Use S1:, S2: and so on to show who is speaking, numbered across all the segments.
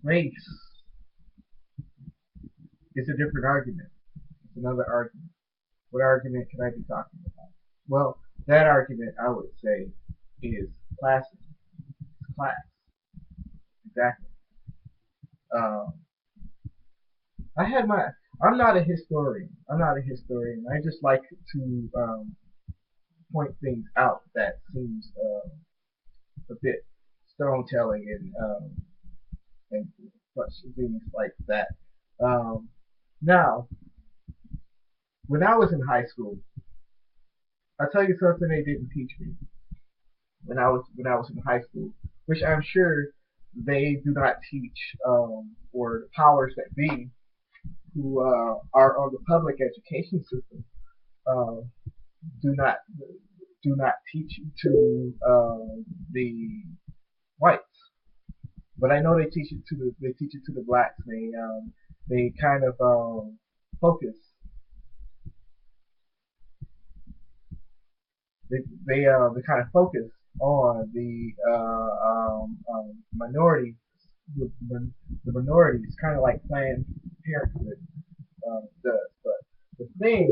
S1: Race is a different argument. It's another argument. What argument can I be talking about? Well, that argument I would say is classism. It's class. Exactly. Um, I had my. I'm not a historian. I'm not a historian. I just like to point things out that seems a bit storytelling and such things like that. Um, Now, when I was in high school, I'll tell you something they didn't teach me when I was in high school, which I'm sure they do not teach, or the powers that be who are on the public education system uh, do not teach to the whites, but I know they teach it to the blacks. They kind of focus they kind of focus on the minority the, the minorities, kind of like Planned Parenthood does. But the thing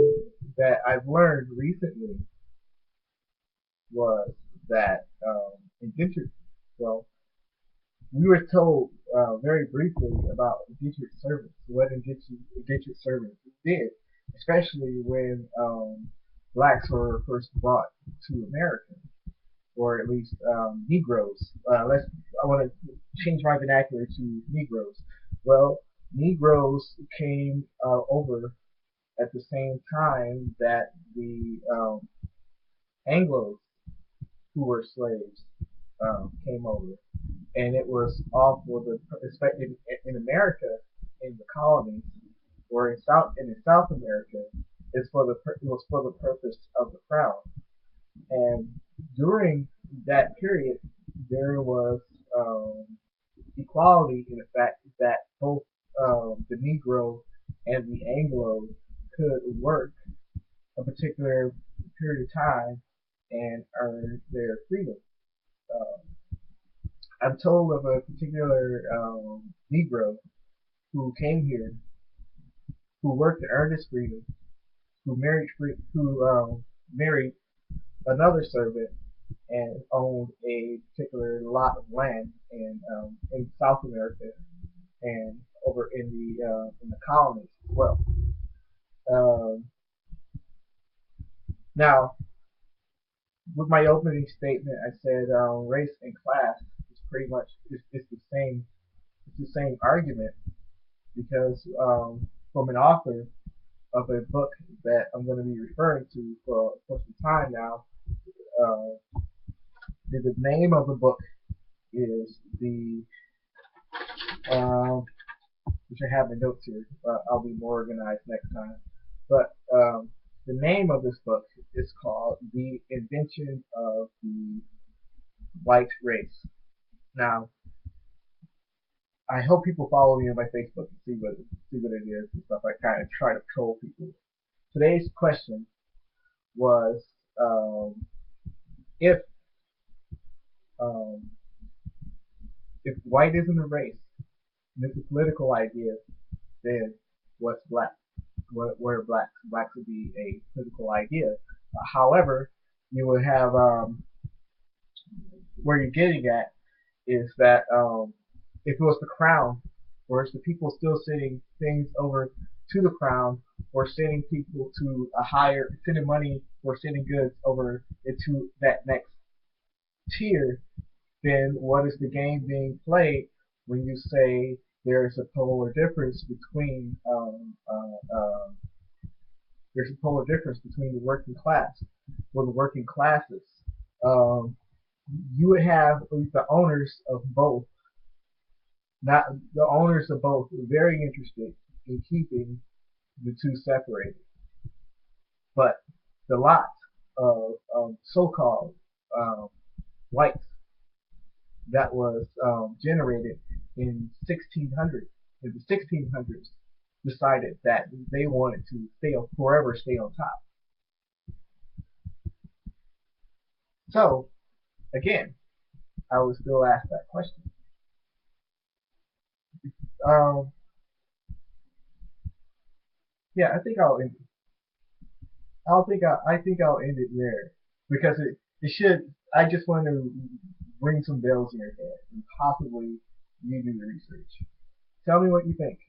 S1: that I've learned recently was that indentured well we were told very briefly about indentured servants, what indentured servants did, especially when blacks were first brought to America, or at least Negroes. I want to change my vernacular to Negroes. Well, Negroes came over at the same time that the Anglos, who were slaves, came over, and it was all for the in America, in the colonies, or in South America, it was for the purpose of the crown. And during that period, there was um, equality in the fact that both the Negro and the Anglo could work a particular period of time and earn their freedom. Uh, I'm told of a particular Negro who came here, who worked to earn his freedom, who married another servant and owned a particular lot of land in South America and over in the colonies as well. Um, Now, with my opening statement, I said race and class is pretty much it's the same. It's the same argument because from an author of a book that I'm going to be referring to for some time now, uh, the name of the book is um, which I have in notes here. I'll be more organized next time. But the name of this book is called The Invention of the White Race. Now, I hope people follow me on my Facebook and see what it is and stuff. I kind of try to troll people. Today's question was if um, if white isn't a race and it's a political idea, then what's black? What are blacks? Blacks would be a political idea. However, you would have where you're getting at is that if it was the crown, or is the people still sending things over to the crown, or sending people to sending money or sending goods over into that next tier, then what is the game being played when you say there's a polar difference between the working class or the working classes? Um, you would have the owners of both, not the owners of both, very interested in keeping the two separated. But the lot of so-called um, whites that was generated in 1600 in the 1600s decided that they wanted to stay on top. So again, I would still ask that question: Um, yeah, I think I'll end it there because it should. I just want to ring some bells in your head and possibly you do the research. Tell me what you think.